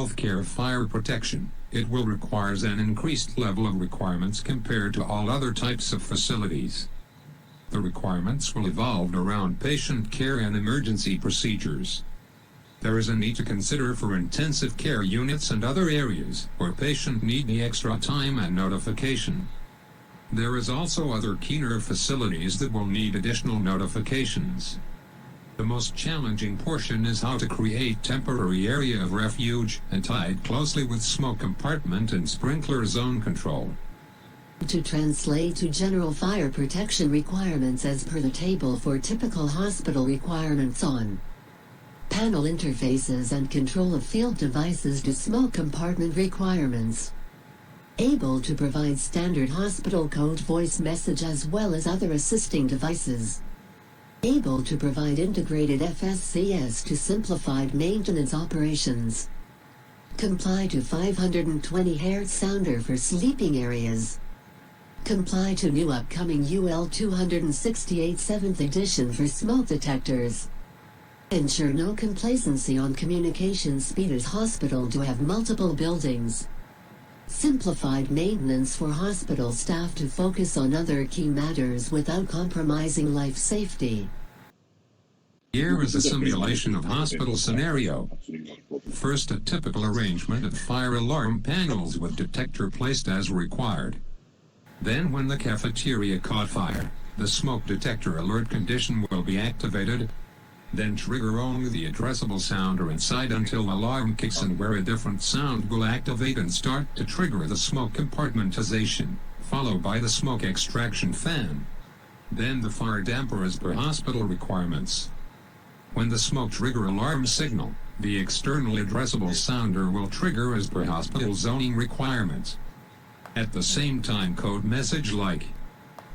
healthcare fire protection, it will require an increased level of requirements compared to all other types of facilities. The requirements will evolve around patient care and emergency procedures. There is a need to consider for intensive care units and other areas where patients need the extra time and notification. There is also other keener facilities that will need additional notifications. The most challenging portion is how to create temporary area of refuge and tied closely with smoke compartment and sprinkler zone control. To translate to general fire protection requirements as per the table for typical hospital requirements on panel interfaces and control of field devices to smoke compartment requirements. Able to provide standard hospital code voice message as well as other assisting devices. Able to provide integrated FSCS to simplified maintenance operations. Comply to 520 Hz sounder for sleeping areas. Comply to new upcoming UL 268 7th edition for smoke detectors. Ensure no complacency on communication speed as hospital to have multiple buildings. Simplified maintenance for hospital staff to focus on other key matters without compromising life safety. Here is a simulation of hospital scenario. First, a typical arrangement of fire alarm panels with detector placed as required. Then when the cafeteria caught fire, the smoke detector alert condition will be activated. Then trigger only the addressable sounder inside until alarm kicks in, where a different sound will activate and start to trigger the smoke compartmentization, followed by the smoke extraction fan. Then the fire damper as per hospital requirements. When the smoke trigger alarm signal, the external addressable sounder will trigger as per hospital zoning requirements. At the same time, code message like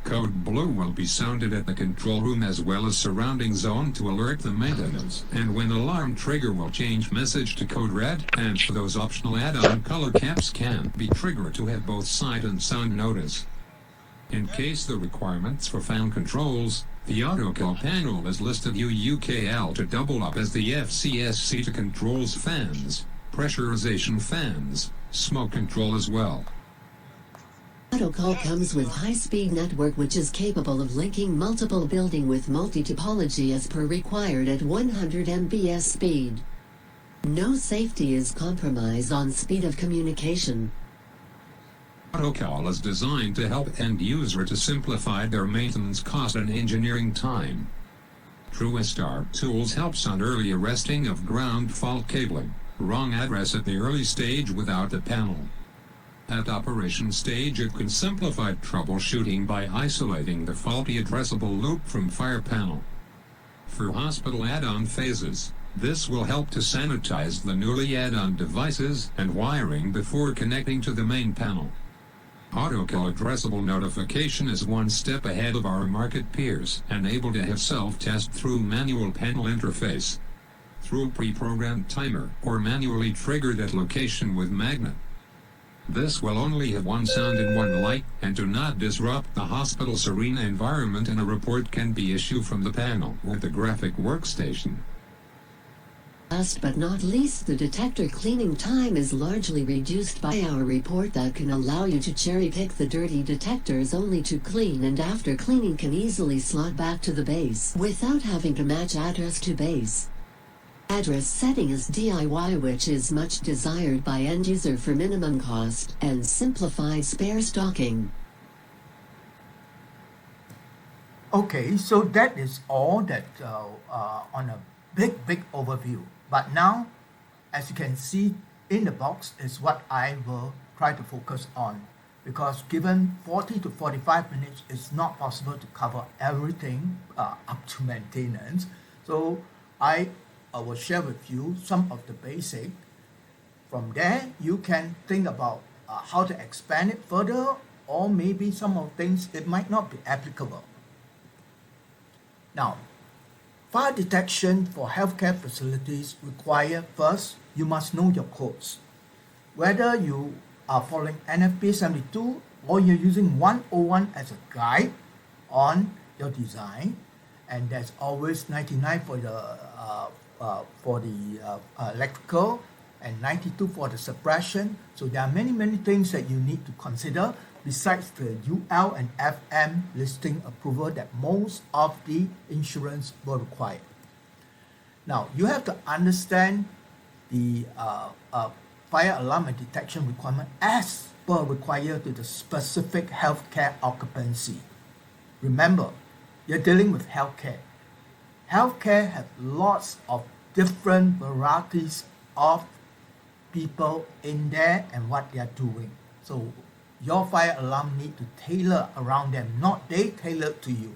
Code Blue will be sounded at the control room as well as surrounding zone to alert the maintenance, and when alarm trigger will change message to Code Red, and for those optional add-on color caps can be triggered to have both sight and sound notice. In case the requirements for fan controls, the Autocall panel is listed UUKL to double up as the FCSC to controls fans, pressurization fans, smoke control as well. Autocall comes with high-speed network which is capable of linking multiple building with multi-topology as per required at 100 Mbs speed. No safety is compromised on speed of communication. Autocall is designed to help end user to simplify their maintenance cost and engineering time. TrueStar Tools helps on early arresting of ground fault cabling, wrong address at the early stage without the panel. At operation stage, it can simplify troubleshooting by isolating the faulty addressable loop from fire panel. For hospital add-on phases, this will help to sanitize the newly add-on devices and wiring before connecting to the main panel. Autocall addressable notification is one step ahead of our market peers and able to have self-test through manual panel interface, through pre-programmed timer, or manually triggered at location with magnet. This will only have one sound and one light, and do not disrupt the hospital's serene environment, and a report can be issued from the panel with the graphic workstation. Last but not least, the detector cleaning time is largely reduced by our report that can allow you to cherry-pick the dirty detectors only to clean, and after cleaning can easily slot back to the base without having to match address to base. Address setting is DIY, which is much desired by end user for minimum cost and simplified spare stocking. Okay, so that is all that on a big overview. But now, as you can see in the box, is what I will try to focus on, because given 40 to 45 minutes, it's not possible to cover everything up to maintenance. So I will share with you some of the basic. From there, you can think about how to expand it further, or maybe some of things it might not be applicable. Now, fire detection for healthcare facilities require, first, you must know your codes. Whether you are following NFPA 72 or you're using 101 as a guide on your design, and there's always 99 for the electrical and 92 for the suppression. So there are many things that you need to consider besides the UL and FM listing approval that most of the insurance will require. Now, you have to understand the fire alarm and detection requirement as per required to the specific healthcare occupancy. Remember, you're dealing with healthcare. Healthcare have lots of different varieties of people in there and what they are doing. So your fire alarm need to tailor around them, not they tailor to you.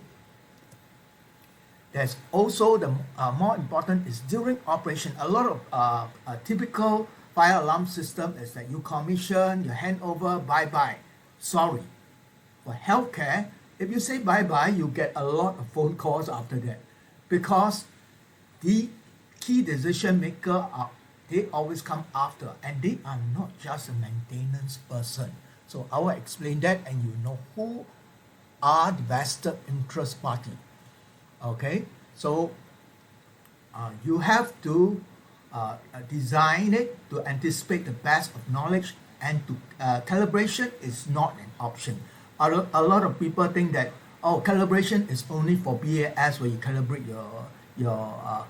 There's also the more important is during operation. A lot of a typical fire alarm system is that you commission, you hand over, bye-bye. Sorry. For healthcare, if you say bye-bye, you get a lot of phone calls after that. Because the key decision maker, they always come after, and they are not just a maintenance person. So I will explain that, and you know who are the vested interest party. Okay, so you have to design it to anticipate the best of knowledge, and to calibration is not an option. A lot of people think that calibration is only for BAS where you calibrate your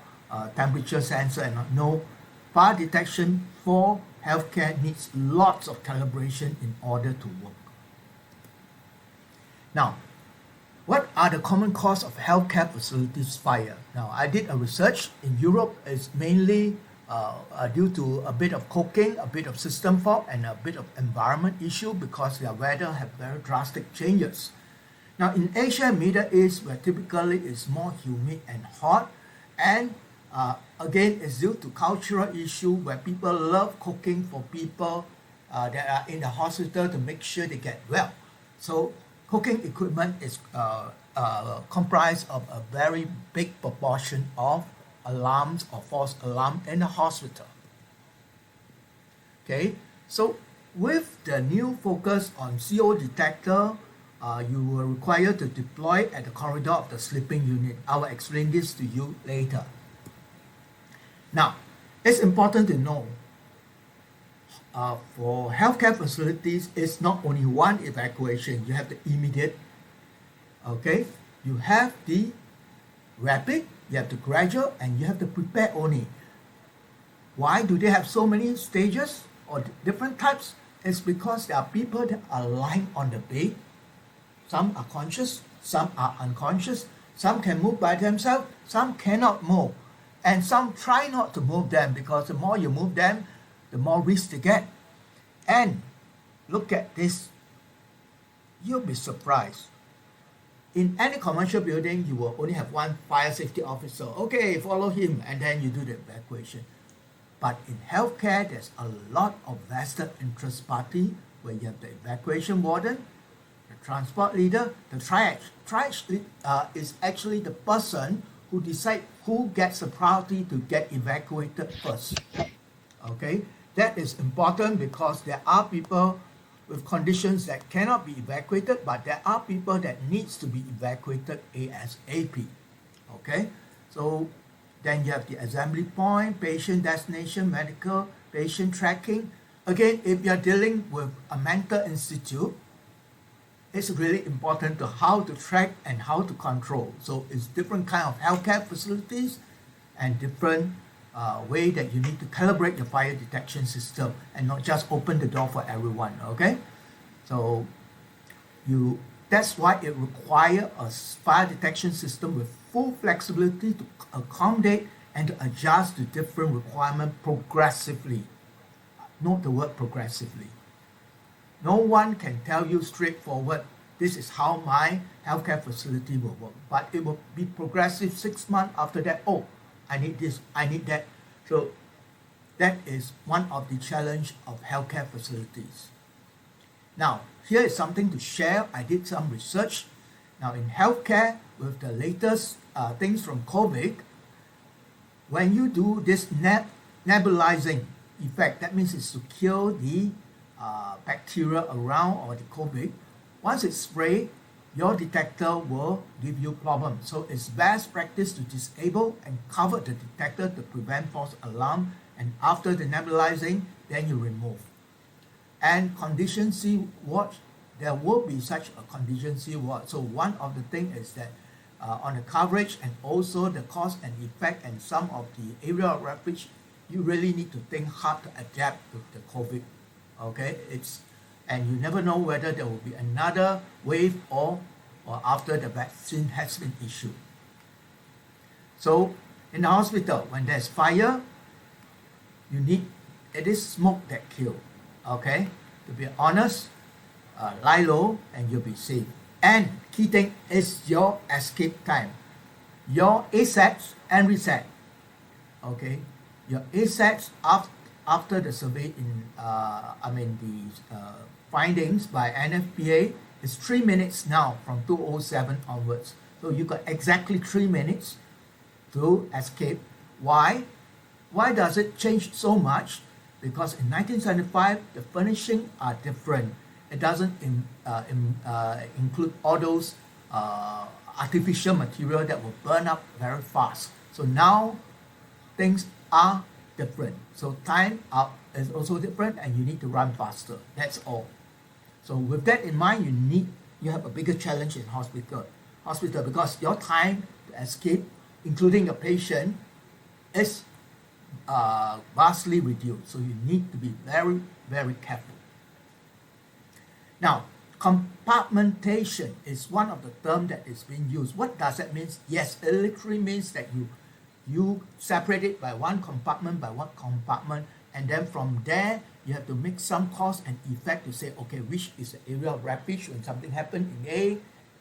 temperature sensor, and no, fire detection for healthcare needs lots of calibration in order to work. Now, what are the common cause of healthcare facilities fire? Now, I did a research in Europe. It's mainly due to a bit of cooking, a bit of system fault, and a bit of environment issue because their weather have very drastic changes. Now, in Asia and Middle East, where typically it's more humid and hot, and again, it's due to cultural issue where people love cooking for people that are in the hospital to make sure they get well. So cooking equipment is comprised of a very big proportion of alarms or false alarm in the hospital. Okay, so with the new focus on CO detector, you will require to deploy at the corridor of the sleeping unit. I will explain this to you later. Now, it's important to know for healthcare facilities, it's not only one evacuation. You have the immediate, okay? You have the rapid, you have the gradual, and you have the prepare only. Why do they have so many stages or different types? It's because there are people that are lying on the bed. Some are conscious, some are unconscious, some can move by themselves, some cannot move. And some try not to move them because the more you move them, the more risk they get. And look at this. You'll be surprised. In any commercial building, you will only have one fire safety officer. Okay, follow him, and then you do the evacuation. But in healthcare, there's a lot of vested interest party where you have the evacuation warden, the transport leader, the triage. Triage is actually the person who decide who gets the priority to get evacuated first. Okay, that is important because there are people with conditions that cannot be evacuated, but there are people that needs to be evacuated ASAP. Okay, so then you have the assembly point, patient destination, medical, patient tracking. Again, if you're dealing with a mental institute, it's really important to how to track and how to control. So it's different kind of healthcare facilities and different way that you need to calibrate your fire detection system and not just open the door for everyone, okay? So that's why it requires a fire detection system with full flexibility to accommodate and to adjust to different requirements progressively. Note the word progressively. No one can tell you straightforward, this is how my healthcare facility will work. But it will be progressive 6 months after that. Oh, I need this, I need that. So that is one of the challenge of healthcare facilities. Now, here is something to share. I did some research. Now, in healthcare, with the latest things from COVID, when you do this nebulizing effect, that means it's to kill the bacteria around or the COVID. Once it's sprayed, your detector will give you problems. So it's best practice to disable and cover the detector to prevent false alarm and after the nebulizing, then you remove. And contingency ward, there will be such a contingency ward. So one of the things is that on the coverage and also the cause and effect and some of the area of refuge, you really need to think hard to adapt to the COVID. Okay, and you never know whether there will be another wave or after the vaccine has been issued. So in the hospital, when there's fire, it is smoke that kills. Okay, to be honest, lie low and you'll be safe. And key thing is your escape time, your ASATs and reset. Okay, your ASATs after the survey the findings by NFPA is 3 minutes now from 2007 onwards. So you got exactly 3 minutes to escape. Why? Why does it change so much? Because in 1975, the furnishing are different. It doesn't include all those artificial material that will burn up very fast. So now things are different. So time up is also different and you need to run faster. That's all. So with that in mind, you have a bigger challenge in hospital because your time to escape, including your patient, is vastly reduced. So you need to be very, very careful. Now, compartmentation is one of the terms that is being used. What does that mean? Yes, it literally means that you separate it by one compartment, and then from there, you have to make some cause and effect to say, okay, which is the area of refuge when something happened in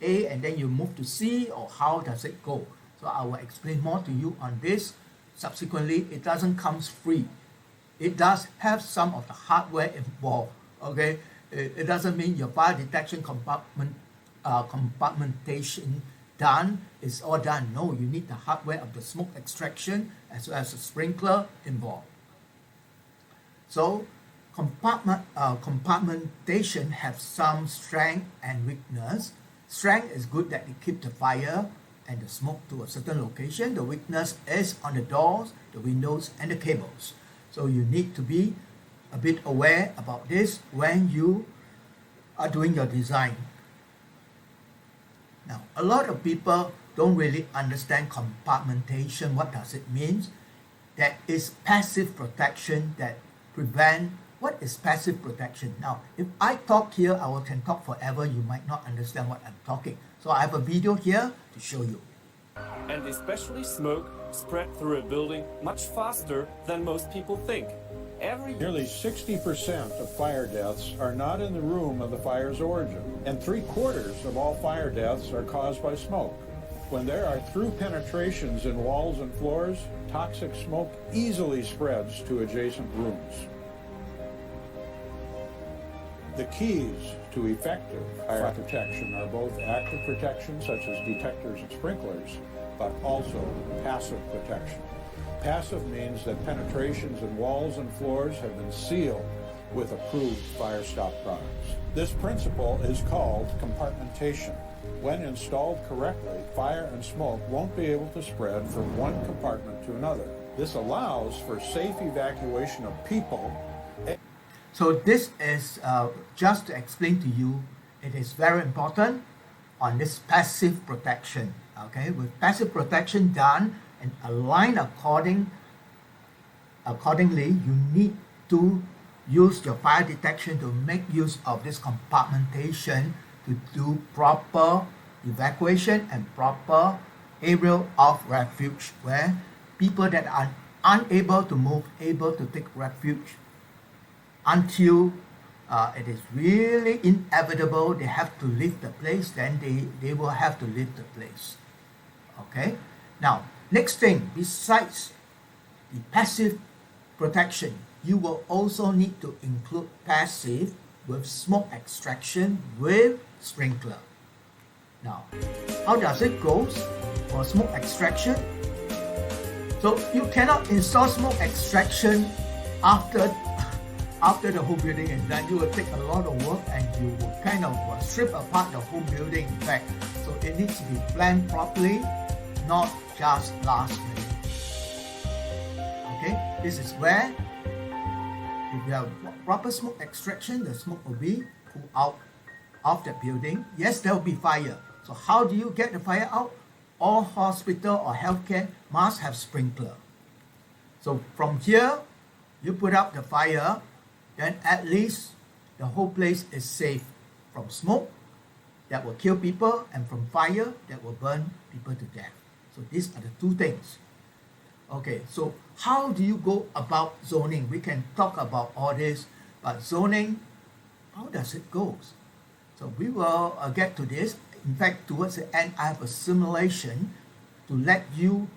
A, and then you move to C, or how does it go? So I will explain more to you on this. Subsequently, it doesn't come free. It does have some of the hardware involved, okay? It doesn't mean your fire detection compartmentation done, is all done. No, you need the hardware of the smoke extraction as well as the sprinkler involved. So compartmentation have some strength and weakness. Strength is good that it keeps the fire and the smoke to a certain location. The weakness is on the doors, the windows, and the cables. So you need to be a bit aware about this when you are doing your design. Now, a lot of people don't really understand compartmentation. What does it mean? That is passive protection that prevent. What is passive protection? Now, if I talk here, I can talk forever. You might not understand what I'm talking. So I have a video here to show you. And especially smoke spread through a building much faster than most people think. Nearly 60% of fire deaths are not in the room of the fire's origin, and 3/4 of all fire deaths are caused by smoke. When there are through penetrations in walls and floors, toxic smoke easily spreads to adjacent rooms. The keys to effective fire protection are both active protection, such as detectors and sprinklers, but also passive protection. Passive means that penetrations in walls and floors have been sealed with approved fire stop products. This principle is called compartmentation. When installed correctly, fire and smoke won't be able to spread from one compartment to another. This allows for safe evacuation of people. So this is just to explain to you, it is very important on this passive protection. Okay, with passive protection done and aligned accordingly, you need to use your fire detection to make use of this compartmentation to do proper evacuation and proper area of refuge, where people that are unable to move, able to take refuge until it is really inevitable they have to leave the place, then they will have to leave the place. Okay, now next thing, besides the passive protection, you will also need to include passive with smoke extraction with sprinkler. Now, how does it go for smoke extraction? So you cannot install smoke extraction after the whole building is done. You will take a lot of work and you will kind of strip apart the whole building in fact. So it needs to be planned properly, not just last minute. Okay? This is where, if you have proper smoke extraction, the smoke will be pulled out of the building. Yes, there will be fire. So how do you get the fire out? All hospital or healthcare must have sprinkler. So from here, you put out the fire, then at least the whole place is safe from smoke that will kill people and from fire that will burn people to death. So these are the two things. Okay, so how do you go about zoning? We can talk about all this, but zoning, how does it go? So we will get to this. In fact, towards the end, I have a simulation to let you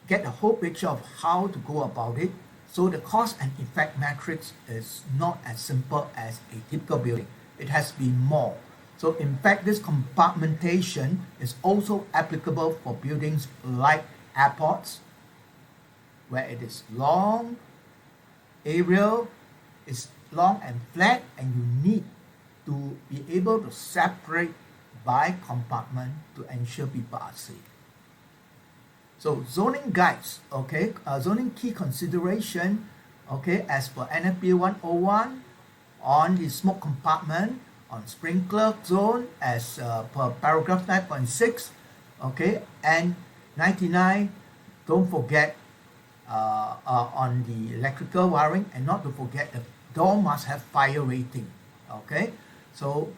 get a whole picture of how to go about it. So the cause and effect matrix is not as simple as a typical building. It has to be more. So in fact, this compartmentation is also applicable for buildings like airports, where it is long, aerial, it's long and flat, and you need to be able to separate by compartment to ensure people are safe. So zoning guides, okay, zoning key consideration, okay, as per NFPA 101 on the smoke compartment, on sprinkler zone as per paragraph 9.6, okay, and 99, don't forget on the electrical wiring, and not to forget the door must have fire rating, okay. So,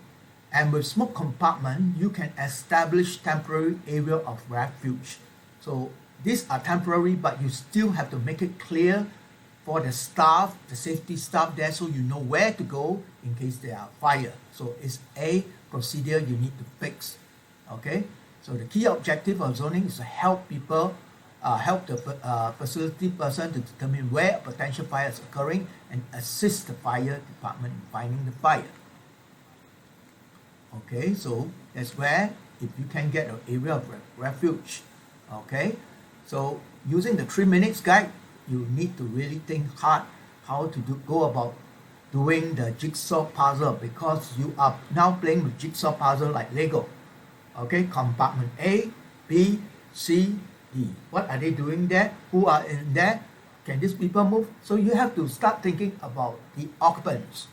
and with smoke compartment, you can establish temporary area of refuge. So these are temporary, but you still have to make it clear for the staff, the safety staff there, so you know where to go in case there are fire. So it's a procedure you need to fix, okay. So the key objective of zoning is to help people, help the facility person to determine where a potential fire is occurring and assist the fire department in finding the fire. Okay, so that's where if you can get an area of refuge. Okay, so using the 3 minutes guide, you need to really think hard how to go about doing the jigsaw puzzle, because you are now playing with jigsaw puzzle like Lego. Okay, compartment A, B, C, D. What are they doing there? Who are in there? Can these people move? So you have to start thinking about the occupants.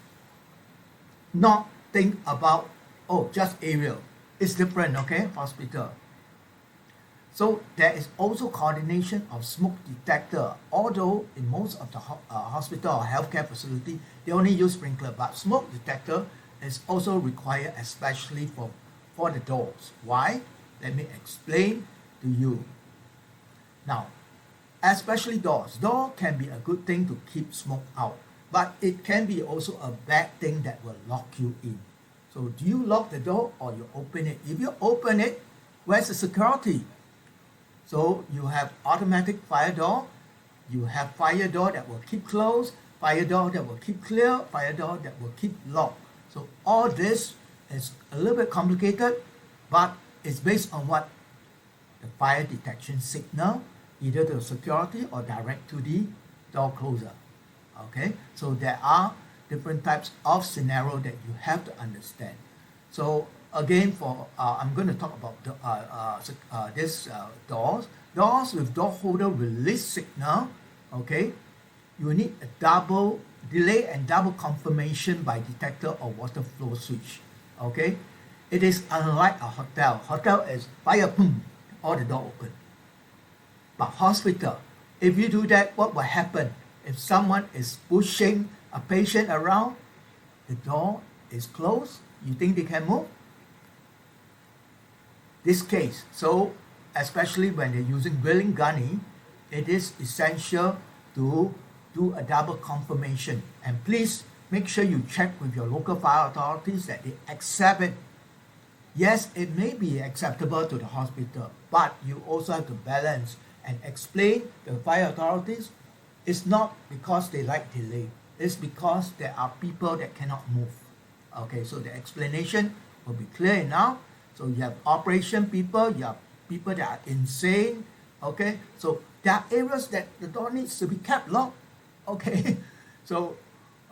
Not think about, oh, just aerial. It's different, okay, hospital. So there is also coordination of smoke detector, although in most of the hospital or healthcare facility, they only use sprinkler, but smoke detector is also required, especially for the doors. Why? Let me explain to you. Now, especially doors. Door can be a good thing to keep smoke out, but it can be also a bad thing that will lock you in. So do you lock the door or you open it? If you open it, where's the security? So you have automatic fire door, you have fire door that will keep closed, fire door that will keep clear, fire door that will keep locked. So all this is a little bit complicated, but it's based on what the fire detection signal, either to security or direct to the door closer. Okay, so there are different types of scenario that you have to understand. So again, for I'm going to talk about this doors with door holder release signal. Okay, you need a double delay and double confirmation by detector or water flow switch. Okay, it is unlike a hotel. Hotel is fire, boom, all the door open. But hospital, if you do that, what will happen? If someone is pushing a patient around, the door is closed, you think they can move? This case, so especially when they're using drilling gunny, it is essential to do a double confirmation. And please make sure you check with your local fire authorities that they accept it. Yes, it may be acceptable to the hospital, but you also have to balance and explain to the fire authorities it's not because they like delay. It's because there are people that cannot move. Okay, so the explanation will be clear enough. So you have operation people, you have people that are insane. Okay, so there are areas that the door needs to be kept locked. Okay, so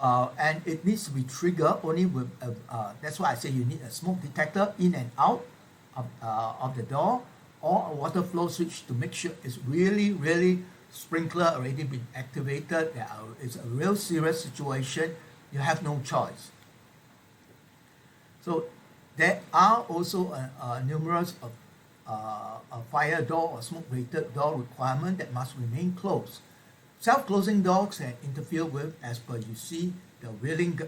and it needs to be triggered only with that's why I say you need a smoke detector in and out of the door, or a water flow switch to make sure it's really sprinkler already been activated, it's a real serious situation, you have no choice. So there are also numerous of a fire door or smoke-rated door requirement that must remain closed. Self-closing doors can interfere with, as per you see, the wheeling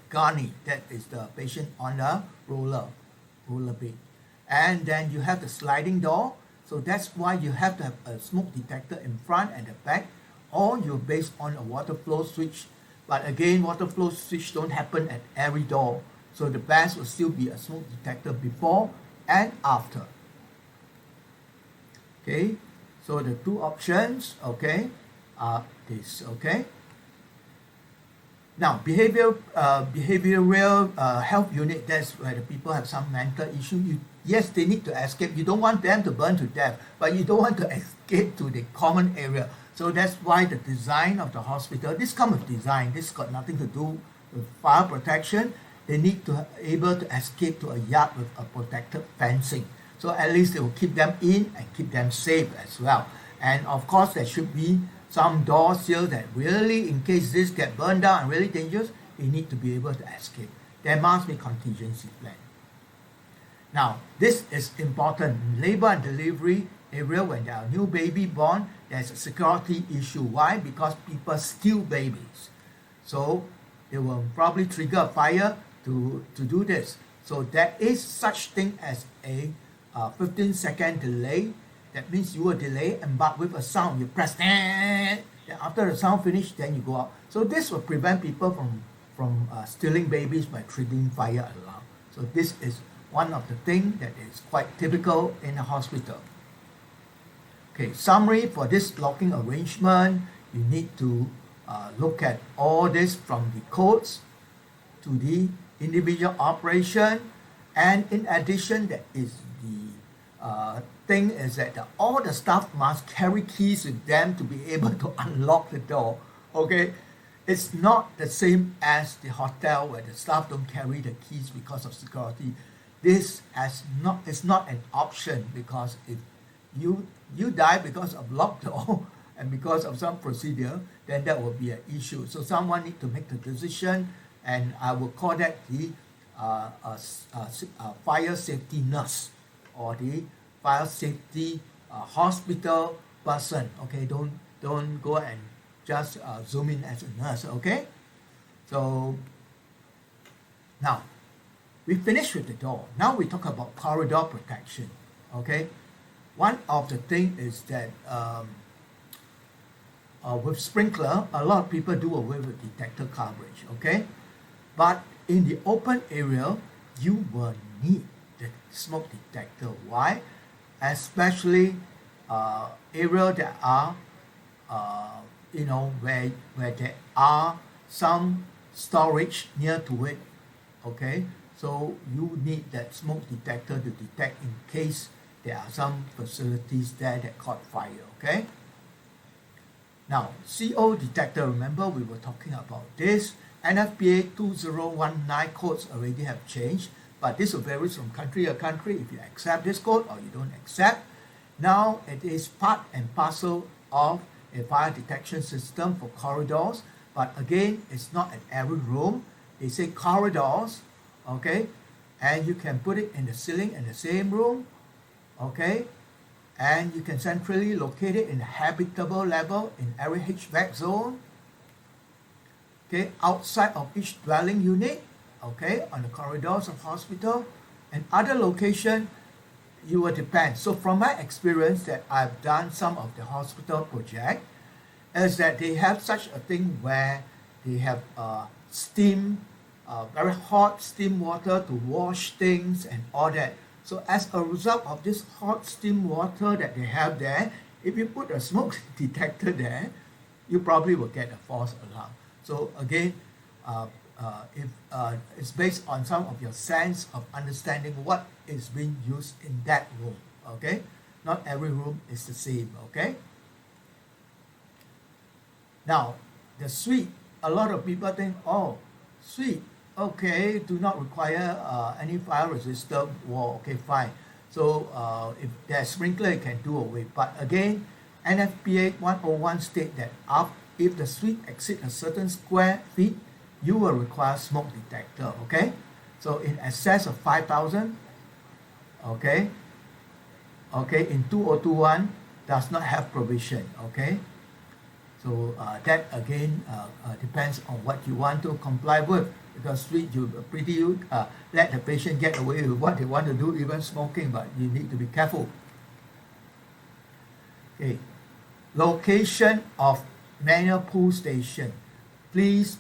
gurney, that is the patient on the roller bed. And then you have the sliding door, so that's why you have to have a smoke detector in front and the back, or you're based on a water flow switch. But again, water flow switch don't happen at every door, so the best will still be a smoke detector before and after. Okay, so the two options, okay, are this, okay. Now, behavioral health unit, that's where the people have some mental issue. Yes, they need to escape. You don't want them to burn to death, but you don't want to escape to the common area. So that's why the design of the hospital, this kind of design, this got nothing to do with fire protection. They need to be able to escape to a yard with a protected fencing. So at least they will keep them in and keep them safe as well. And of course, there should be some door seal that really, in case this get burned down and really dangerous, they need to be able to escape. There must be contingency plan. Now, this is important. In labor and delivery area, when there are new baby born, there's a security issue. Why? Because people steal babies. So they will probably trigger a fire to do this. So there is such thing as a 15-second delay. That means you will delay, and but with a sound, you press, then after the sound finish, then you go out. So this will prevent people from stealing babies by triggering fire alarm. So this is one of the things that is quite typical in a hospital. Okay, summary for this locking arrangement, you need to look at all this from the codes to the individual operation, and in addition, that is the thing is that all the staff must carry keys with them to be able to unlock the door. Okay, it's not the same as the hotel where the staff don't carry the keys because of security. This is not an option, because if you die because of locked door and because of some procedure, then that will be an issue. So someone need to make the decision, and I will call that the fire safety nurse or the fire safety hospital person. Okay, don't go and just zoom in as a nurse. Okay, so now we finished with the door. Now we talk about corridor protection. Okay, one of the things is that with sprinkler, a lot of people do away with detector coverage. Okay, but in the open area, you will need the smoke detector. Why? Especially area that are where there are some storage near to it. Okay, so you need that smoke detector to detect in case there are some facilities there that caught fire. Okay, now CO detector, remember we were talking about this. NFPA 2019 codes already have changed, but this will vary from country to country if you accept this code or you don't accept. Now it is part and parcel of a fire detection system for corridors, but again, it's not at every room. They say corridors, okay, and you can put it in the ceiling in the same room, okay, and you can centrally locate it in a habitable level in every HVAC zone, okay, outside of each dwelling unit, okay, on the corridors of hospital, and other location, you will depend. So from my experience that I've done some of the hospital project, is that they have such a thing where they have steam, very hot steam water to wash things and all that. So as a result of this hot steam water that they have there, if you put a smoke detector there, you probably will get a false alarm. So again, if it's based on some of your sense of understanding what is being used in that room. Okay, not every room is the same. Okay. Now the suite, a lot of people think, oh, suite, okay, do not require any fire resistant wall. Okay, fine. So if there's sprinkler, you can do away. But again, NFPA 101 state that if the suite exceeds a certain square feet, you will require smoke detector, okay? So in excess of 5,000, okay? Okay, in 2021 does not have provision, okay? So that again depends on what you want to comply with, because suite you pretty let the patient get away with what they want to do, even smoking, but you need to be careful. Okay, location of manual pull station. Please,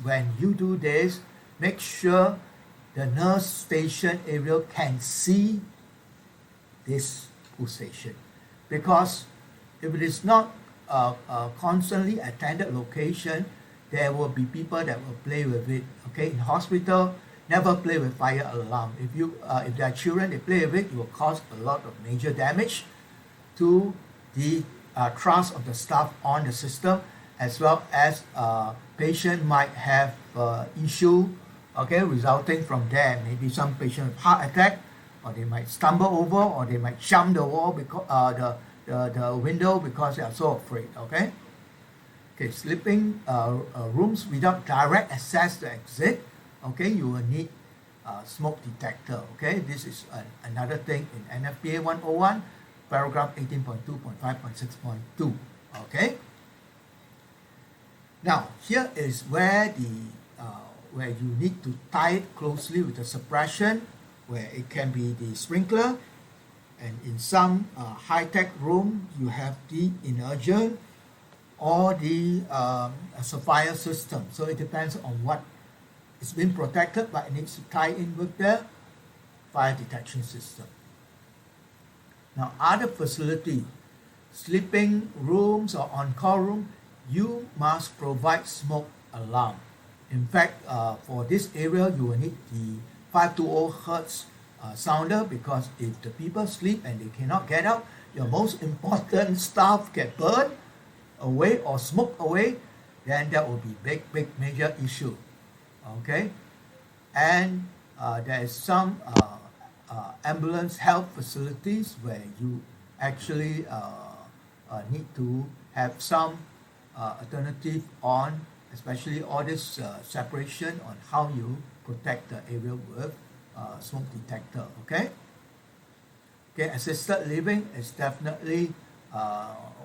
when you do this, make sure the nurse station area can see this pull station, because if it is not a constantly attended location, there will be people that will play with it. Okay, in hospital, never play with fire alarm. If there are children, they play with it, it will cause a lot of major damage to the trust of the staff on the system, as well as patient might have issue, okay, resulting from there. Maybe some patient with heart attack, or they might stumble over, or they might jump the wall because the window because they are so afraid. Okay. Okay, sleeping rooms without direct access to exit. Okay, you will need smoke detector. Okay, this is another thing in NFPA 101, paragraph 18.2.5.6.2. Okay. Now here is where where you need to tie it closely with the suppression, where it can be the sprinkler, and in some high-tech room you have the inertial or the sapphire system. So it depends on what is being protected, but it needs to tie in with the fire detection system. Now other facility, sleeping rooms or on-call room, you must provide smoke alarm. In fact, for this area, you will need the 520 Hertz sounder, because if the people sleep and they cannot get out, your most important stuff get burned away or smoked away, then that will be big major issue. Okay, and there is some ambulance health facilities where you actually need to have some alternative on, especially all this separation on how you protect the area with smoke detector. Okay, assisted living is definitely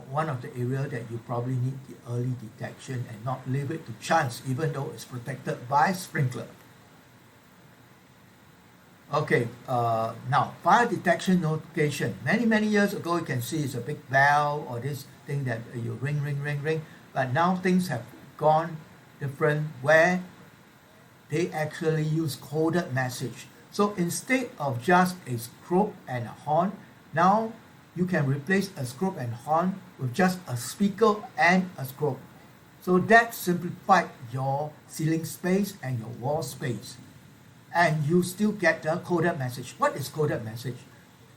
one of the areas that you probably need the early detection and not leave it to chance, even though it's protected by sprinkler. Okay, now fire detection notification. Many years ago, you can see it's a big bell or this thing that you ring, but now things have gone different, where they actually use coded message. So instead of just a strobe and a horn, now you can replace a strobe and horn with just a speaker and a strobe. So that simplified your ceiling space and your wall space. And you still get the coded message. What is coded message?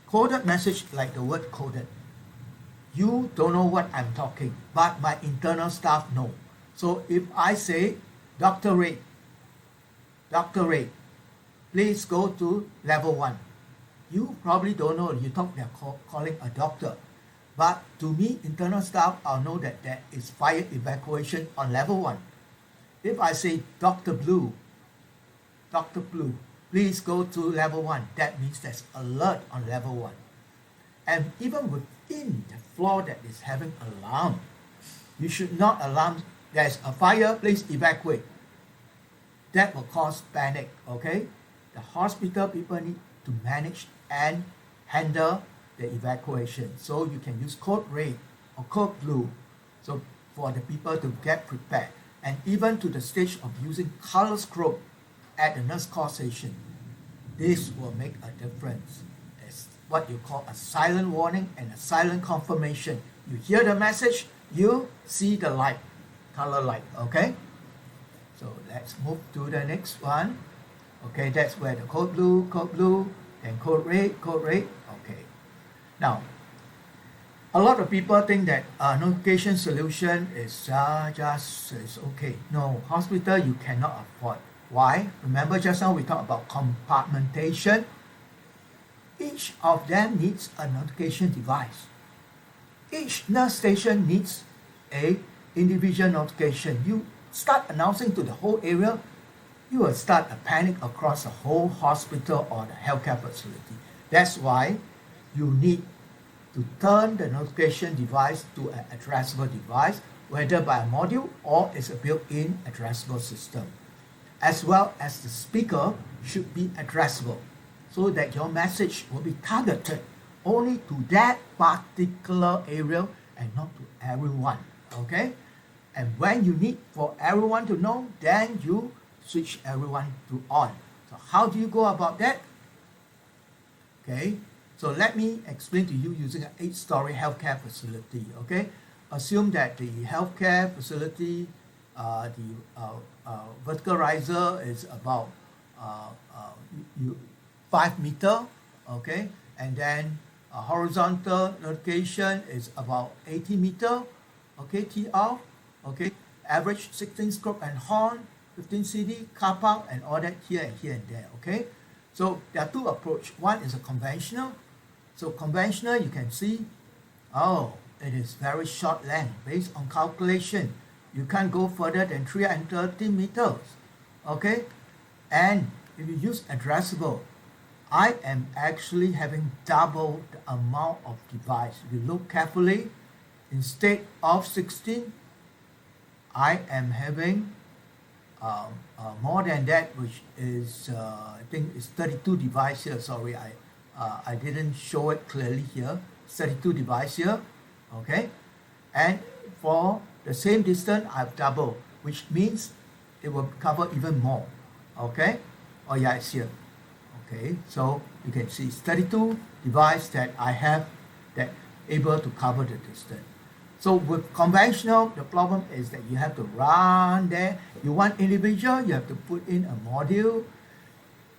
Coded message, like the word coded. You don't know what I'm talking, but my internal staff know. So if I say, Dr. Ray, please go to level 1. You probably don't know, you thought they're calling a doctor. But to me, internal staff, I'll know that there is fire evacuation on level 1. If I say, Dr. Blue, please go to level 1, that means there's alert on level 1. And even within the floor that is having alarm, you should not alarm, there's a fire, please evacuate. That will cause panic, okay? The hospital people need to manage and handle the evacuation. So you can use code red or code blue, so for the people to get prepared. And even to the stage of using color strobe at the nurse call station. This will make a difference. It's what you call a silent warning and a silent confirmation. You hear the message, you see the light, color light, okay? So let's move to the next one. Okay, that's where the code blue, then code red, okay. Now, a lot of people think that notification solution is is okay. No, hospital you cannot afford. Why? Remember just now we talked about compartmentation. Each of them needs a notification device. each nurse station needs a individual notification. You start announcing to the whole area, you will start a panic across the whole hospital or the healthcare facility. That's why you need to turn the notification device to an addressable device, whether by a module or it's a built-in addressable system. As well as the speaker should be addressable so that your message will be targeted only to that particular area and not to everyone, okay? And when you need for everyone to know, then you switch everyone to on. So how do you go about that? Okay, so let me explain to you using an 8-story healthcare facility, okay? Assume that the healthcare facility, vertical riser is about 5 meter, okay? And then horizontal notification is about 80 meter, okay, TR, okay? Average 16 stroke and horn, 15 CD, car park, and all that here and there, okay? So there are two approaches. One is a conventional. So conventional, you can see, it is very short length. Based on calculation, you can't go further than 330 meters, okay? And if you use addressable, I am actually having double the amount of device. If you look carefully, instead of 16, I am having more than that, which is I think it's 32 device here. Sorry, I didn't show it clearly here. 32 device here, okay? And for the same distance, I've doubled, which means it will cover even more, okay? Oh yeah, it's here. Okay, so you can see it's 32 device that I have that able to cover the distance. So with conventional, the problem is that you have to run there. You want individual, you have to put in a module,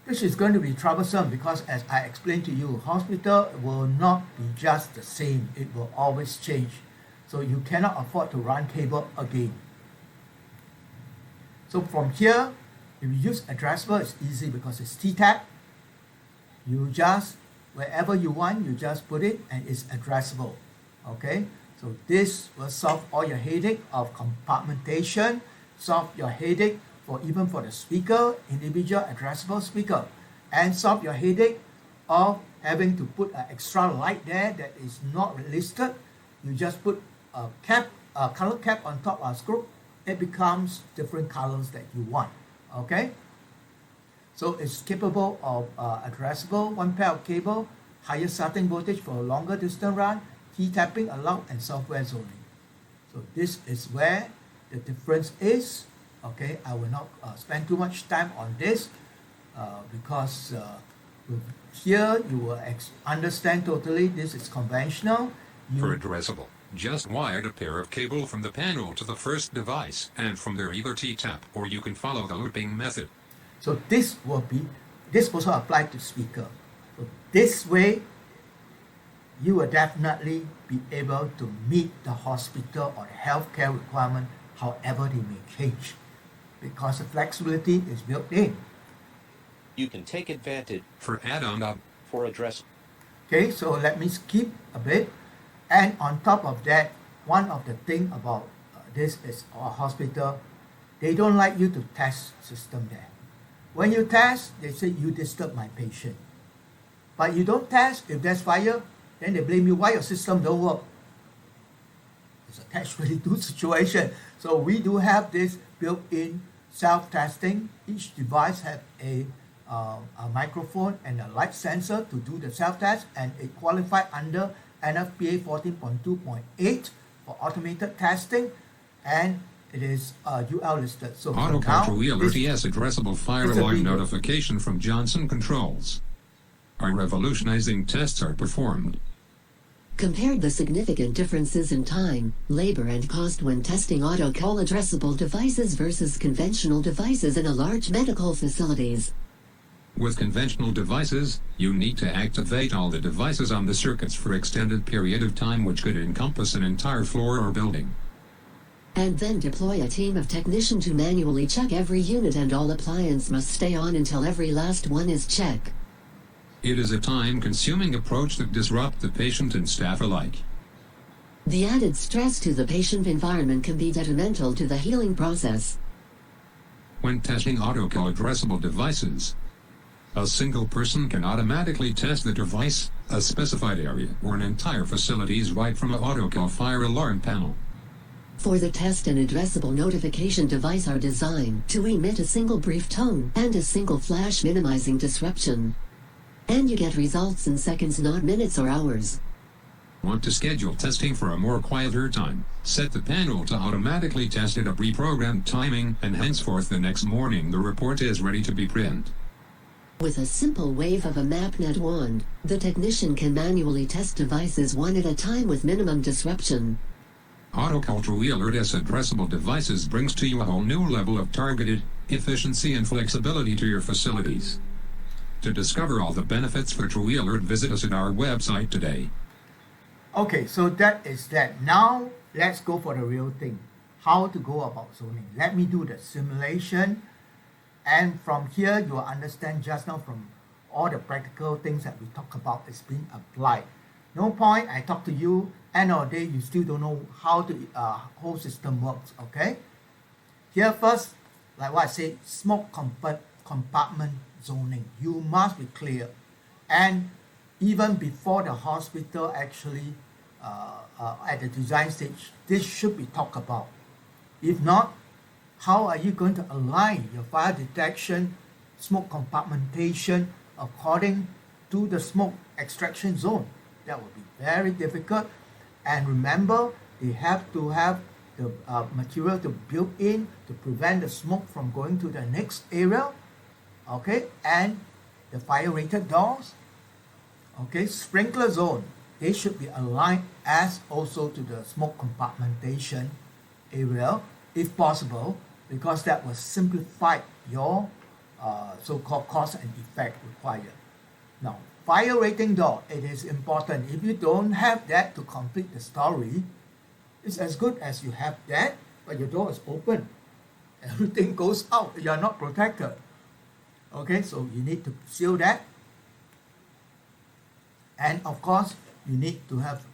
which is going to be troublesome because as I explained to you, hospital will not be just the same. It will always change. So you cannot afford to run cable again. So from here, if you use addressable, it's easy because it's T-tap. You just, wherever you want, you just put it and it's addressable, okay? So this will solve all your headache of compartmentation, solve your headache even for the speaker, individual addressable speaker, and solve your headache of having to put an extra light there that is not listed. You just put a cap, a color cap on top of a screw. It becomes different colors that you want, okay? So it's capable of addressable, one pair of cable, higher starting voltage for a longer distance run, T-tapping allowed, and software zoning. So this is where the difference is. Okay, I will not spend too much time on this because here you will understand totally this is conventional. For addressable, just wired a pair of cable from the panel to the first device, and from there either T-tap or you can follow the looping method. So this also applies to speaker. So this way, you will definitely be able to meet the hospital or the healthcare requirement however they may change, because the flexibility is built in. You can take advantage For add-on up, for address. Okay, so let me skip a bit. And on top of that, one of the things about this is our hospital, they don't like you to test system there. When you test, they say you disturb my patient. But you don't test, if there's fire, then they blame you why your system don't work. It's a catch-22 situation. So we do have this built-in self-testing. Each device has a microphone and a light sensor to do the self-test, and it qualifies under NFPA 14.2.8 for automated testing, and it is UL listed. So Autocall to ELRTS addressable fire it's a alarm video. notification from Johnson Controls. Our revolutionizing tests are performed. Compared the significant differences in time, labor and cost when testing Autocall addressable devices versus conventional devices in a large medical facilities. With conventional devices, you need to activate all the devices on the circuits for extended period of time, which could encompass an entire floor or building. And then deploy a team of technicians to manually check every unit, and all appliances must stay on until every last one is checked. It is a time-consuming approach that disrupts the patient and staff alike. The added stress to the patient environment can be detrimental to the healing process. When testing Autocall addressable devices, a single person can automatically test the device, a specified area, or an entire facilities right from an Autocall fire alarm panel. For the test, an addressable notification device are designed to emit a single brief tone and a single flash, minimizing disruption. And you get results in seconds, not minutes or hours. Want to schedule testing for a more quieter time? Set the panel to automatically test at a pre-programmed timing, and henceforth the next morning the report is ready to be printed. With a simple wave of a MapNet wand, the technician can manually test devices one at a time with minimum disruption. Autocall True Alert as addressable devices brings to you a whole new level of targeted efficiency and flexibility to your facilities. To discover all the benefits for True Alert, visit us at our website today. Okay, so that is that. Now let's go for the real thing. How to go about zoning. Let me do the simulation, and from here you will understand just now from all the practical things that we talk about is being applied. No point I talk to you, end of the day you still don't know how the whole system works. Okay, here first, like what I said, smoke compartment zoning. You must be clear, and even before the hospital actually at the design stage, this should be talked about. If not, how are you going to align your fire detection, smoke compartmentation according to the smoke extraction zone? That would be very difficult. And remember, they have to have the material to build in to prevent the smoke from going to the next area. Okay, and the fire rated doors. Okay, sprinkler zone, they should be aligned as also to the smoke compartmentation area if possible, because that will simplify your so-called cause and effect required. Now, fire rating door, it is important. If you don't have that to complete the story, it's as good as you have that, but your door is open. Everything goes out, you are not protected. Okay, so you need to seal that. And of course, you need to have,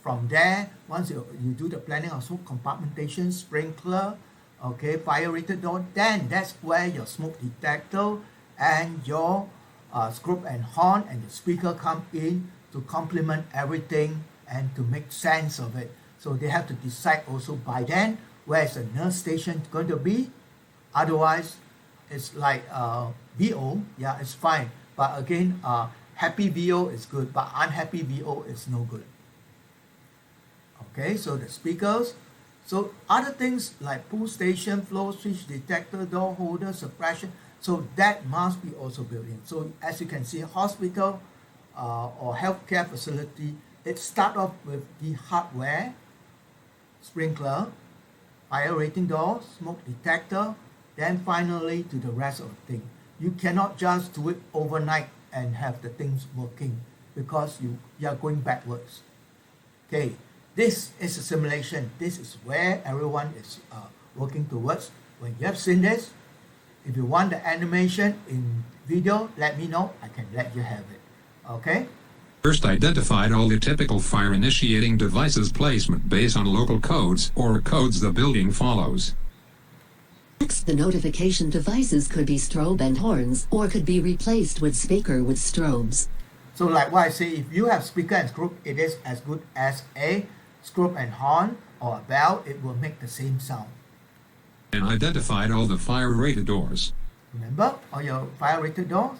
from there, once you do the planning of smoke compartmentation, sprinkler, okay, fire rated door, then that's where your smoke detector and your scope and horn and the speaker come in to complement everything and to make sense of it. So they have to decide also by then where is the nurse station going to be. Otherwise, it's like VO, yeah, it's fine. But again, happy VO is good, but unhappy VO is no good. Okay, so the speakers. So other things like pull station, flow switch, detector, door holder, suppression. So that must be also built in. So as you can see, hospital or healthcare facility, it start off with the hardware, sprinkler, fire rating door, smoke detector, then finally to the rest of the thing. You cannot just do it overnight and have the things working because you are going backwards. Okay, this is a simulation. This is where everyone is working towards. When you have seen this, if you want the animation in video, let me know. I can let you have it. Okay? First, identified all the typical fire initiating devices placement based on local codes or codes the building follows. Next, the notification devices could be strobe and horns, or could be replaced with speaker with strobes. So like what I say, if you have speaker and strobe, it is as good as a strobe and horn or a bell. It will make the same sound. And identified all the fire rated doors. Remember all your fire rated doors?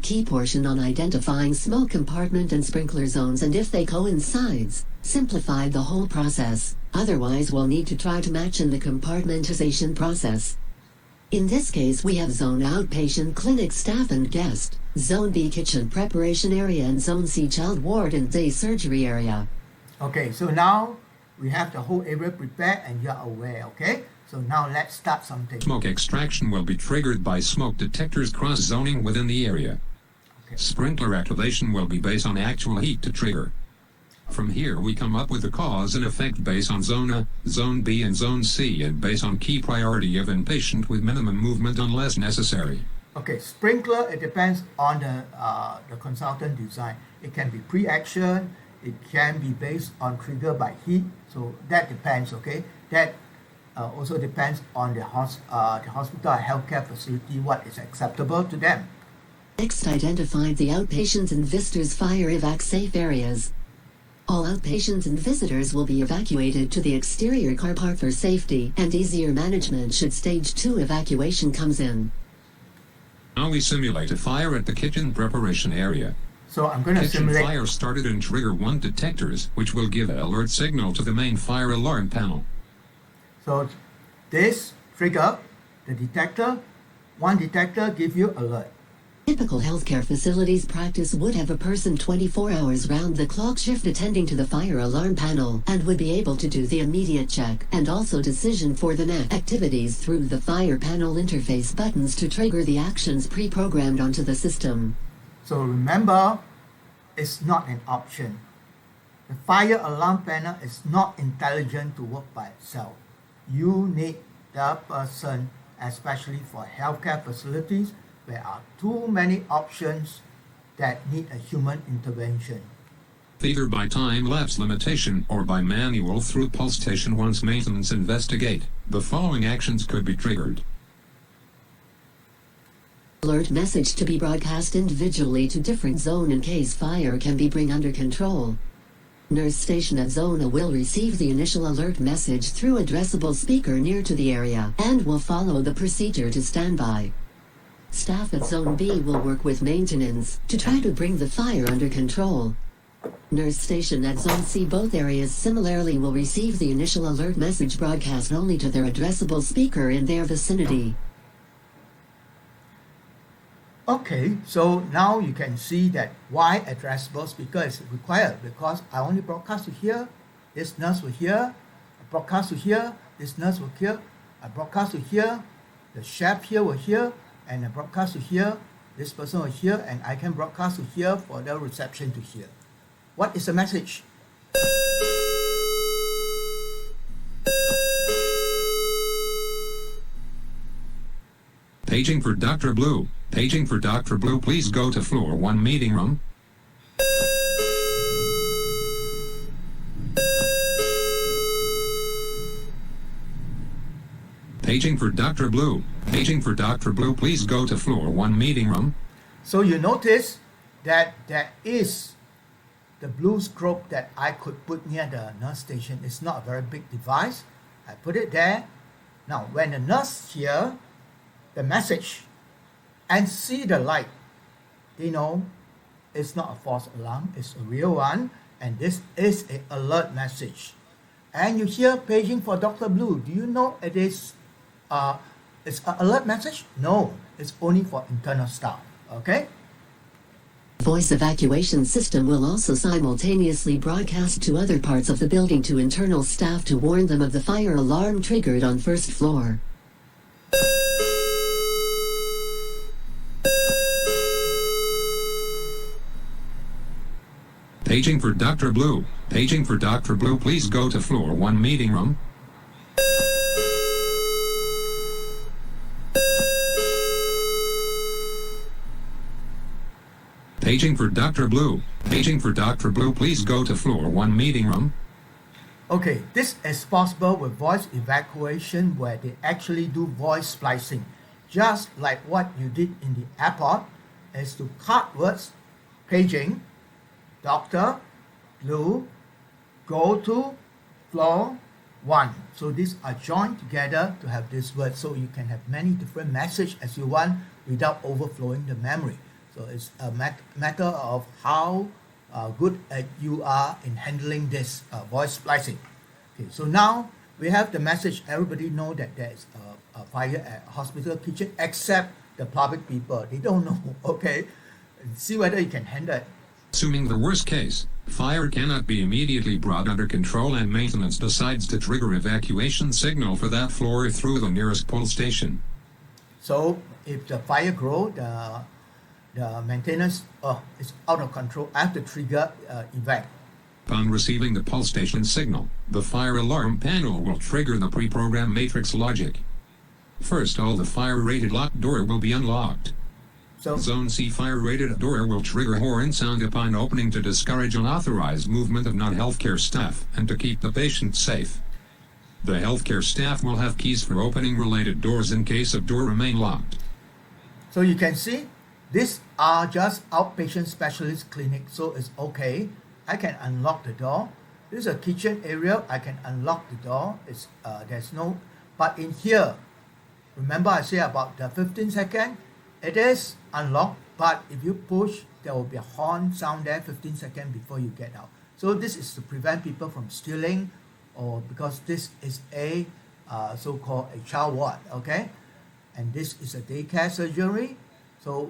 Key portion on identifying smoke compartment and sprinkler zones, and if they coincides, simplify the whole process. Otherwise, we'll need to try to match in the compartmentization process. In this case, we have Zone Outpatient Clinic Staff and Guest, Zone B Kitchen Preparation Area, and Zone C Child Ward and Day Surgery Area. Okay, so now we have the whole area prepared and you're aware, okay? So now let's start something. Smoke extraction will be triggered by smoke detectors cross-zoning within the area. Okay. Sprinkler activation will be based on actual heat to trigger. From here we come up with the cause and effect based on Zone A, Zone B and Zone C, and based on key priority of inpatient with minimum movement unless necessary. Okay, sprinkler, it depends on the consultant design. It can be pre-action, It can be based on trigger by heat, so that depends, okay? That also depends on the hospital or healthcare facility, what is acceptable to them. Next, identify the outpatients and visitors fire evac safe areas. All outpatients and visitors will be evacuated to the exterior car park for safety and easier management should stage 2 evacuation comes in. Now we simulate a fire at the kitchen preparation area. So I'm going to Kitchen simulate. fire started and trigger 1 detectors, which will give an alert signal to the main fire alarm panel. So this trigger, the detector, one detector give you alert. Typical healthcare facilities practice would have a person 24 hours round-the-clock shift attending to the fire alarm panel and would be able to do the immediate check and also decision for the next activities through the fire panel interface buttons to trigger the actions pre-programmed onto the system. So remember, it's not an option. The fire alarm panel is not intelligent to work by itself. You need the person, especially for healthcare facilities. There are too many options that need a human intervention. Either by time-lapse limitation or by manual through pulse station once maintenance investigate, the following actions could be triggered. Alert message to be broadcast individually to different zone in case fire can be bring under control. Nurse station at Zone A will receive the initial alert message through addressable speaker near to the area and will follow the procedure to standby. Staff at Zone B will work with maintenance to try to bring the fire under control. Nurse station at Zone C, both areas similarly will receive the initial alert message broadcast only to their addressable speaker in their vicinity. Okay, so now you can see that why addressable speaker is required, because I only broadcast to here, this nurse will hear, I broadcast to here, this nurse will hear, I broadcast to here, the chef here will hear, and I broadcast to here, this person will hear, and I can broadcast to here for the reception to hear. What is the message? Paging for Dr. Blue. Paging for Dr. Blue, please go to floor 1 meeting room. Paging for Dr. Blue. Paging for Dr. Blue, please go to floor 1 meeting room. So you notice that there is the blue strobe that I could put near the nurse station. It's not a very big device. I put it there. Now when the nurse hear the message and see the light, they know it's not a false alarm, it's a real one, and this is an alert message. And you hear paging for Dr. Blue. Do you know it is it's an alert message? No, it's only for internal staff. Okay? Voice evacuation system will also simultaneously broadcast to other parts of the building to internal staff to warn them of the fire alarm triggered on first floor. Paging for Dr. Blue. Paging for Dr. Blue, please go to floor 1 meeting room. Paging for Dr. Blue. Paging for Dr. Blue, please go to floor 1 meeting room. Okay, this is possible with voice evacuation where they actually do voice splicing. Just like what you did in the airport, is to cut words, paging, Dr. Blue, go to floor 1. So these are joined together to have this word, so you can have many different messages as you want without overflowing the memory. So it's a matter of how good you are in handling this voice splicing. Okay, so now we have the message. Everybody know that there is a fire at hospital kitchen except the public people. They don't know. Okay, see whether you can handle it. Assuming the worst case, fire cannot be immediately brought under control and maintenance decides to trigger evacuation signal for that floor through the nearest pulse station. So if the fire grow, the maintenance is out of control, I have to trigger evac. Upon receiving the pulse station signal, the fire alarm panel will trigger the pre-programmed matrix logic. First, all the fire-rated locked door will be unlocked. So Zone C fire-rated door will trigger horn sound upon opening to discourage unauthorized movement of non-healthcare staff and to keep the patient safe. The healthcare staff will have keys for opening related doors in case of door remain locked. So you can see, these are just outpatient specialist clinic, so it's okay. I can unlock the door. This is a kitchen area. I can unlock the door. There's no, but in here, remember I said about the 15 second, it is unlocked, but if you push, there will be a horn sound there 15 seconds before you get out. So this is to prevent people from stealing, or because this is a so-called a child ward, okay? And this is a daycare surgery. So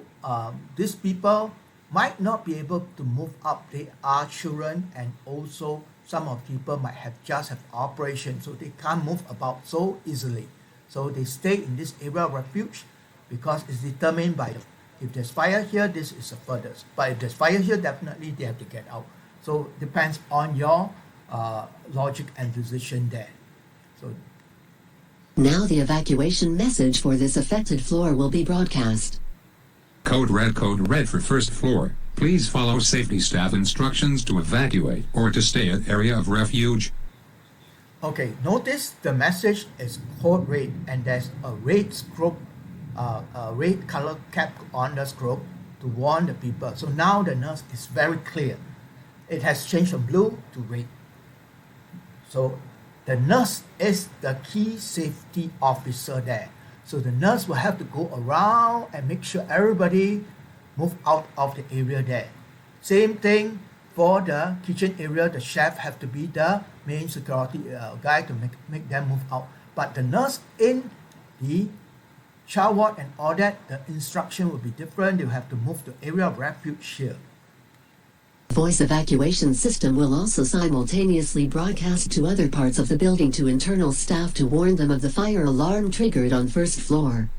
these people might not be able to move up. They are children, and also some of people might just have operation, so they can't move about so easily. So they stay in this area of refuge because it's determined by if there's fire here, this is the furthest. But if there's fire here, definitely they have to get out. So depends on your logic and decision there. So Now the evacuation message for this affected floor will be broadcast. Code red for first floor. Please follow safety staff instructions to evacuate or to stay at area of refuge. okay, notice the message is code red, and there's a red stroke, a red color cap on the stroke to warn the people. So now the nurse is very clear. It has changed from blue to red. So the nurse is the key safety officer there. So the nurse will have to go around and make sure everybody move out of the area there. Same thing for the kitchen area. The chef have to be the main security guy to make them move out. But the nurse in the child ward and all that, the instruction will be different. They'll have to move to area of refuge here. Voice evacuation system will also simultaneously broadcast to other parts of the building to internal staff to warn them of the fire alarm triggered on first floor.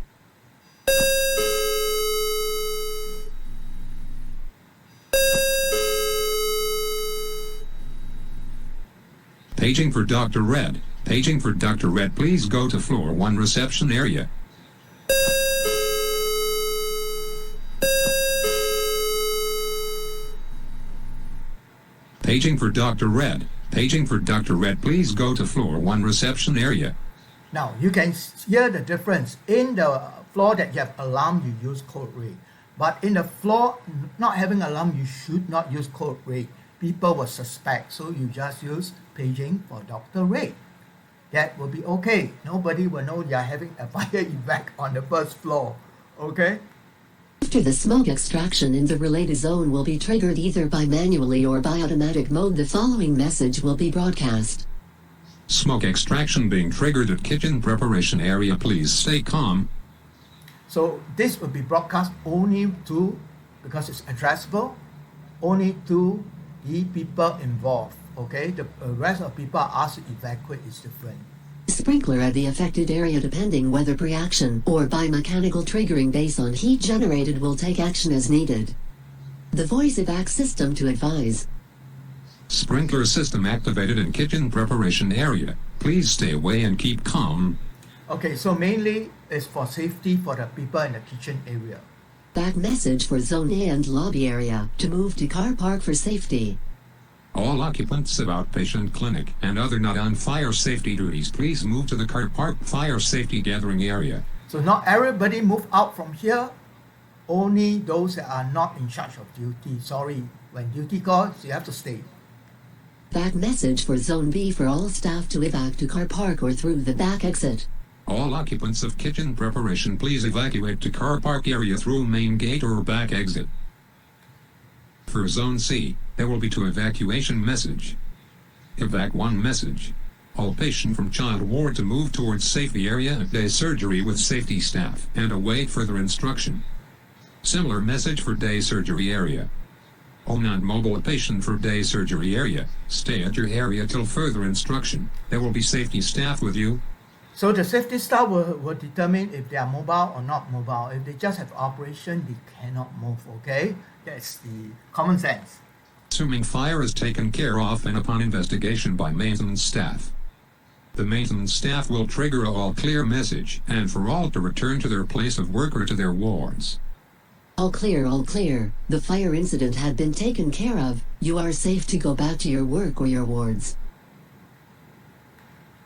Paging for Dr. Red. Paging for Dr. Red. Please go to floor 1 reception area. Paging for Dr. Red. Paging for Dr. Red. Please go to floor 1 reception area. Now you can hear the difference. In the floor that you have alarm, you use code red. But in the floor not having alarm, you should not use code red. People will suspect, so you just use paging for Dr. Red. That will be okay. Nobody will know you are having a fire evac on the first floor. Okay? After the smoke extraction in the related zone will be triggered either by manually or by automatic mode, the following message will be broadcast. Smoke extraction being triggered at kitchen preparation area. Please stay calm. So this will be broadcast only to, because it's addressable, only to the people involved. Okay? The rest of people are asked to evacuate is different. Sprinkler at the affected area, depending whether pre-action or by mechanical triggering based on heat generated, will take action as needed. The voice evac system to advise. Sprinkler system activated in kitchen preparation area. Please stay away and keep calm. Okay, so mainly it's for safety for the people in the kitchen area. Back message for zone A and lobby area to move to car park for safety. All occupants of outpatient clinic and other not on fire safety duties, please move to the car park fire safety gathering area. So not everybody move out from here. Only those that are not in charge of duty. Sorry, when duty calls, you have to stay. Back message for zone B for all staff to evac to car park or through the back exit. All occupants of kitchen preparation, please evacuate to car park area through main gate or back exit. For Zone C, there will be 2 evacuation message. Evac 1 message. All patient from child ward to move towards safety area at day surgery with safety staff and await further instruction. Similar message for day surgery area. All non-mobile patient for day surgery area, stay at your area till further instruction. There will be safety staff with you. So the safety staff will determine if they are mobile or not mobile. If they just have operation, they cannot move, okay? That's the common sense. Assuming fire is taken care of and upon investigation by maintenance staff. The maintenance staff will trigger a all clear message and for all to return to their place of work or to their wards. All clear, all clear. The fire incident had been taken care of. You are safe to go back to your work or your wards.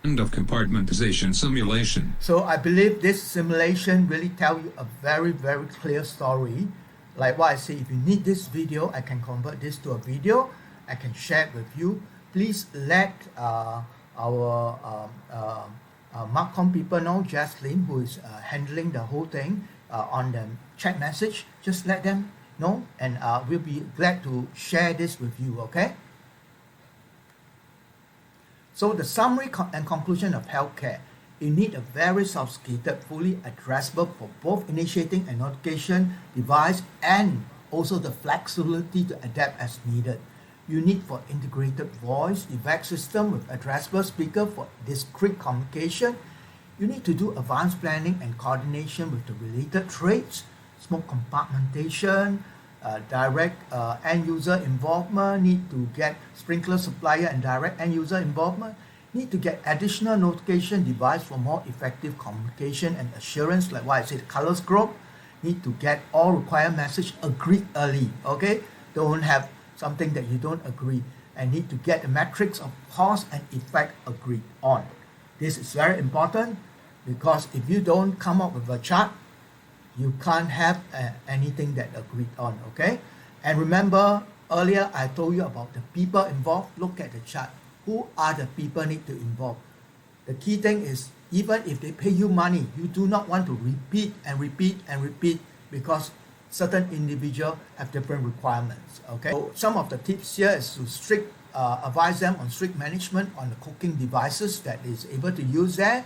End of compartmentization simulation. So I believe this simulation really tell you a very, very clear story. Like what I say, if you need this video, I can convert this to a video. I can share it with you. Please let our Marcom people know, Jaslyn, who is handling the whole thing on the chat message. Just let them know, and we'll be glad to share this with you, okay? So the summary and conclusion of healthcare, you need a very sophisticated, fully addressable for both initiating and notification device and also the flexibility to adapt as needed. You need for integrated voice evac system with addressable speaker for discrete communication. You need to do advanced planning and coordination with the related trades, smoke compartmentation, direct end user involvement, need to get sprinkler supplier and direct end user involvement, need to get additional notification device for more effective communication and assurance, like what I said, color scope, need to get all required message agreed early, okay? Don't have something that you don't agree, and need to get the metrics of cause and effect agreed on. This is very important because if you don't come up with a chart, you can't have anything that agreed on, okay? And remember, earlier I told you about the people involved. Look at the chart. Who are the people need to involve? The key thing is, even if they pay you money, you do not want to repeat and repeat and repeat because certain individuals have different requirements, okay? So some of the tips here is to advise them on strict management on the cooking devices that is able to use there.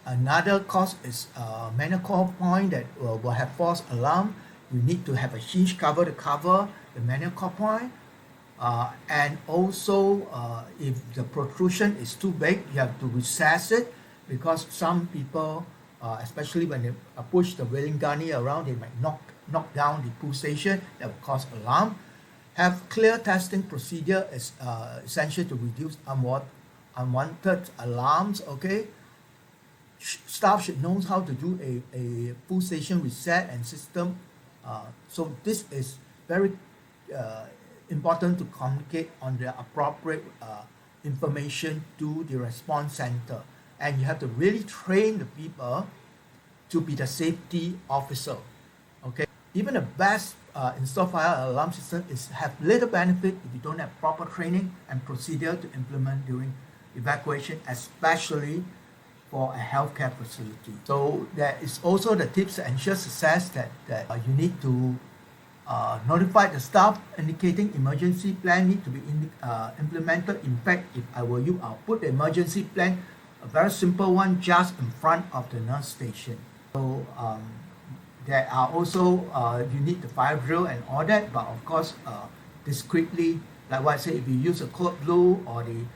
Another cost is manual call point that will have false alarm. You need to have a hinge cover to cover the manual call point. And also, if the protrusion is too big, you have to recess it because some people, especially when they push the wheeling gunny around, they might knock down the pull station. That will cause alarm. Have clear testing procedure is essential to reduce unwanted alarms, okay? Staff should know how to do a full station reset and system. So this is very important to communicate on the appropriate information to the response center. And you have to really train the people to be the safety officer. Okay, even the best install fire alarm system have little benefit if you don't have proper training and procedure to implement during evacuation, especially for a healthcare facility. So there is also the tips to ensure success that you need to notify the staff indicating emergency plan need to be implemented. In fact, if I were you, I'll put the emergency plan, a very simple one, just in front of the nurse station. So there are also, you need the fire drill and all that, but of course, discreetly, like what I say, if you use a code blue or the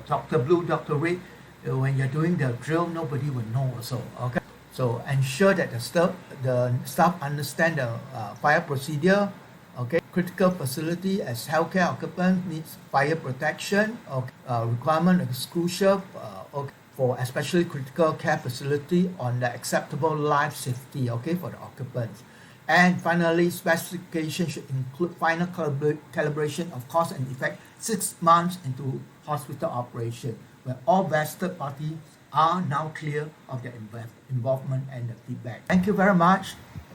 Dr. Blue, Dr. Red, when you're doing the drill, nobody will know also, okay? So ensure that the staff understand the fire procedure, okay? Critical facility as healthcare occupant needs fire protection, okay? Requirement exclusion, okay, for especially critical care facility on the acceptable life safety, okay, for the occupants. And finally, specification should include final calibration of cause and effect 6 months into hospital operation, where all vested parties are now clear of their involvement and the feedback. Thank you very much.